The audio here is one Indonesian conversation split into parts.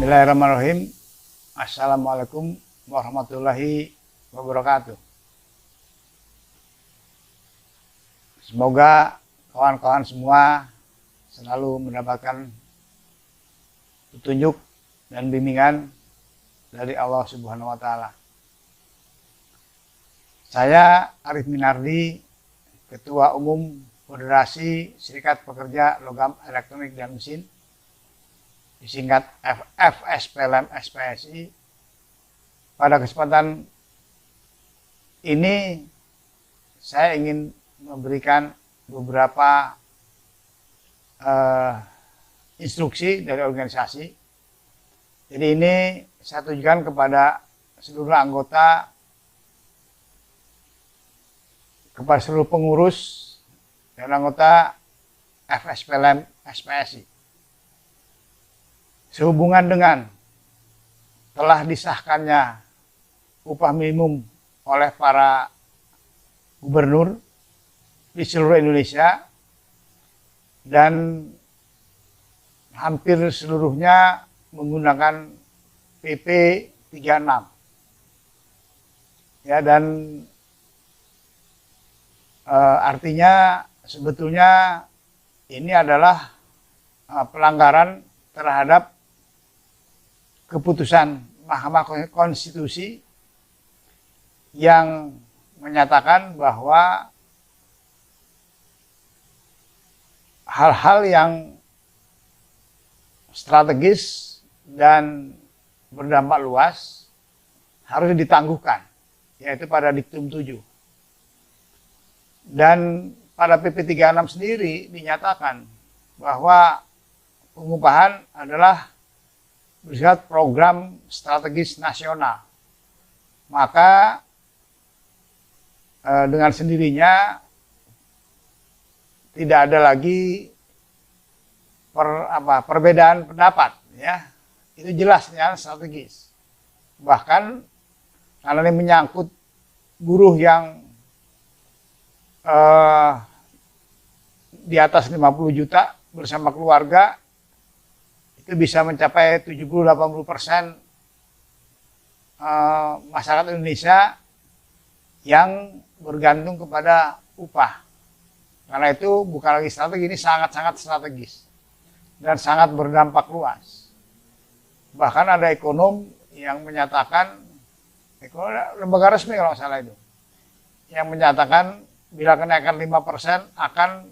Bismillahirrahmanirrahim. Assalamualaikum warahmatullahi wabarakatuh. Semoga kawan-kawan semua selalu mendapatkan petunjuk dan bimbingan dari Allah Subhanahu wa Ta'ala. Saya Arif Minardi, Ketua Umum Federasi Serikat Pekerja Logam Elektronik dan Mesin, disingkat FSPLM SPSI. Pada kesempatan ini saya ingin memberikan beberapa instruksi dari organisasi. Jadi ini saya tujukan kepada seluruh anggota, kepada seluruh pengurus dan anggota FSPLM SPSI. Sehubungan dengan telah disahkannya upah minimum oleh para gubernur di seluruh Indonesia dan hampir seluruhnya menggunakan PP 36. Ya, dan artinya sebetulnya ini adalah pelanggaran terhadap keputusan Mahkamah Konstitusi yang menyatakan bahwa hal-hal yang strategis dan berdampak luas harus ditangguhkan, yaitu pada Diktum 7. Dan pada PP 36 sendiri dinyatakan bahwa pengupahan adalah bersifat program strategis nasional. Maka dengan sendirinya tidak ada lagi perbedaan pendapat, ya. Itu jelas ya, strategis. Bahkan karena ini menyangkut buruh yang di atas 50 juta bersama keluarga, itu bisa mencapai 70-80% masyarakat Indonesia yang bergantung kepada upah. Karena itu bukan lagi strategi, ini sangat-sangat strategis dan sangat berdampak luas. Bahkan ada ekonom yang menyatakan, lembaga resmi kalau nggak salah itu, yang menyatakan bila kenaikan 5% akan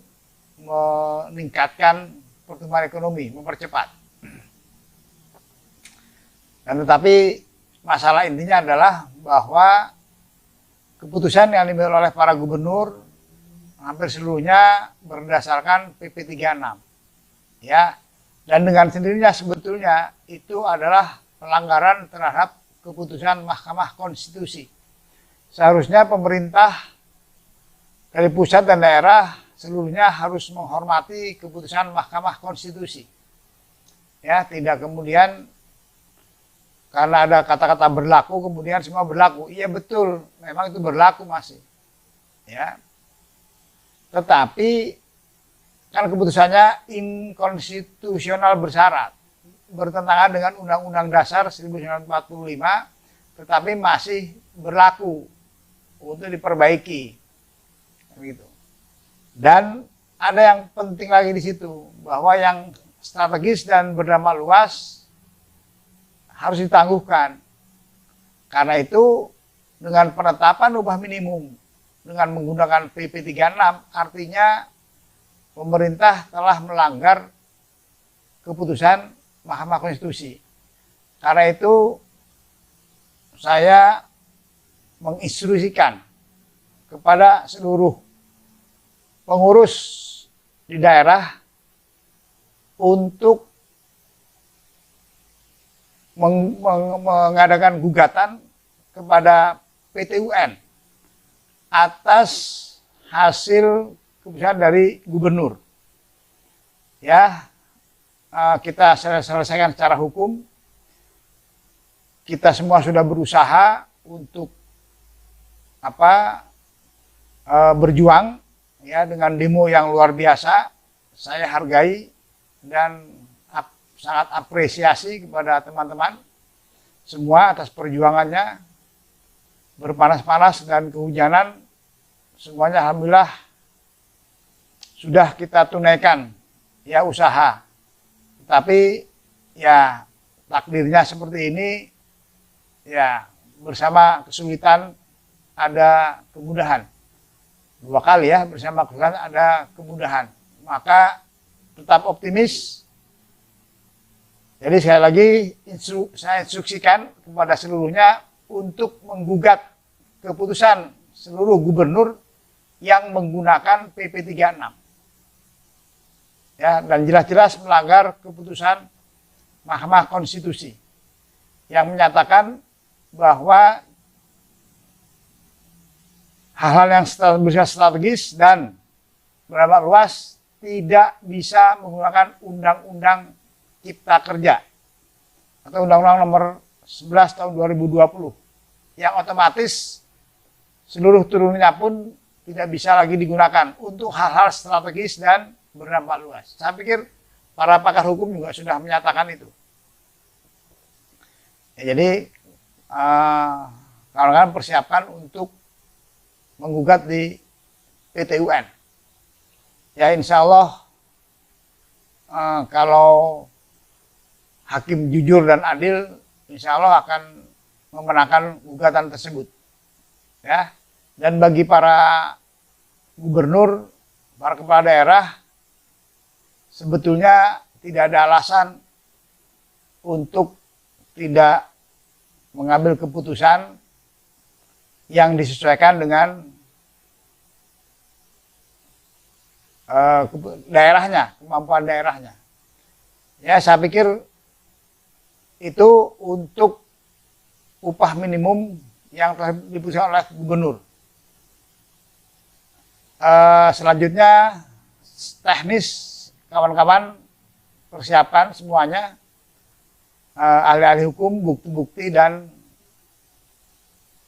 meningkatkan pertumbuhan ekonomi, mempercepat. Dan tetapi masalah intinya adalah bahwa keputusan yang diambil oleh para gubernur hampir seluruhnya berdasarkan PP 36. Ya. Dan dengan sendirinya sebetulnya itu adalah pelanggaran terhadap keputusan Mahkamah Konstitusi. Seharusnya pemerintah dari pusat dan daerah seluruhnya harus menghormati keputusan Mahkamah Konstitusi. Ya, tidak kemudian karena ada kata-kata berlaku, kemudian semua berlaku. Iya betul, memang itu berlaku masih. Ya. Tetapi kan keputusannya inkonstitusional bersyarat, bertentangan dengan Undang-Undang Dasar 1945, tetapi masih berlaku untuk diperbaiki. Gitu. Dan ada yang penting lagi di situ, bahwa yang strategis dan berdampak luas harus ditangguhkan. Karena itu dengan penetapan upah minimum dengan menggunakan PP 36 artinya pemerintah telah melanggar keputusan Mahkamah Konstitusi. Karena itu saya menginstruksikan kepada seluruh pengurus di daerah untuk mengadakan gugatan kepada PT UN atas hasil keputusan dari gubernur. Ya, kita selesaikan secara hukum. Kita semua sudah berusaha untuk berjuang ya dengan demo yang luar biasa. Saya hargai dan sangat apresiasi kepada teman-teman semua atas perjuangannya, berpanas-panas dan kehujanan, semuanya alhamdulillah sudah kita tunaikan ya usaha. Tapi ya takdirnya seperti ini, ya bersama kesulitan ada kemudahan. 2 kali ya, bersama kesulitan ada kemudahan. Maka tetap optimis. Jadi sekali lagi saya instruksikan kepada seluruhnya untuk menggugat keputusan seluruh gubernur yang menggunakan PP 36. Ya, dan jelas-jelas melanggar keputusan Mahkamah Konstitusi yang menyatakan bahwa hal-hal yang bersifat strategis dan berdampak luas tidak bisa menggunakan Undang-Undang Cipta Kerja atau Undang-Undang Nomor 11 Tahun 2020 yang otomatis seluruh turunannya pun tidak bisa lagi digunakan untuk hal-hal strategis dan berdampak luas. Saya pikir para pakar hukum juga sudah menyatakan itu. Ya, jadi kawan-kawan persiapkan untuk menggugat di PT UN. Ya insya Allah kalau hakim jujur dan adil, insya Allah akan memenangkan gugatan tersebut. Ya, dan bagi para gubernur, para kepala daerah, sebetulnya tidak ada alasan untuk tidak mengambil keputusan yang disesuaikan dengan daerahnya, kemampuan daerahnya. Ya, saya pikir itu untuk upah minimum yang telah diputuskan oleh gubernur. Selanjutnya teknis kawan-kawan persiapkan semuanya, ahli-ahli hukum, bukti-bukti dan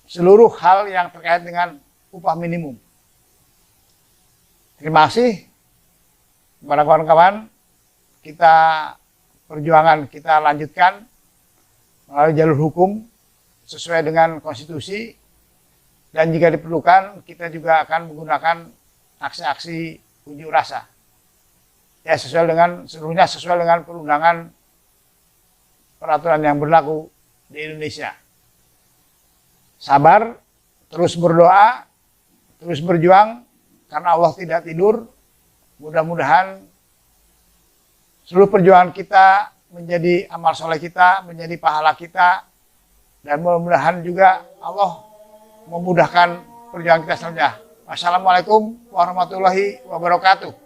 seluruh hal yang terkait dengan upah minimum. Terima kasih kepada kawan-kawan. Kita perjuangan kita lanjutkan melalui jalur hukum sesuai dengan konstitusi, dan jika diperlukan kita juga akan menggunakan aksi-aksi unjuk rasa. Ya, seluruhnya sesuai dengan perundangan peraturan yang berlaku di Indonesia. Sabar, terus berdoa, terus berjuang, karena Allah tidak tidur. Mudah-mudahan seluruh perjuangan kita menjadi amal soleh kita, menjadi pahala kita, dan mudah-mudahan juga Allah memudahkan perjuangan kita selanjutnya. Wassalamualaikum warahmatullahi wabarakatuh.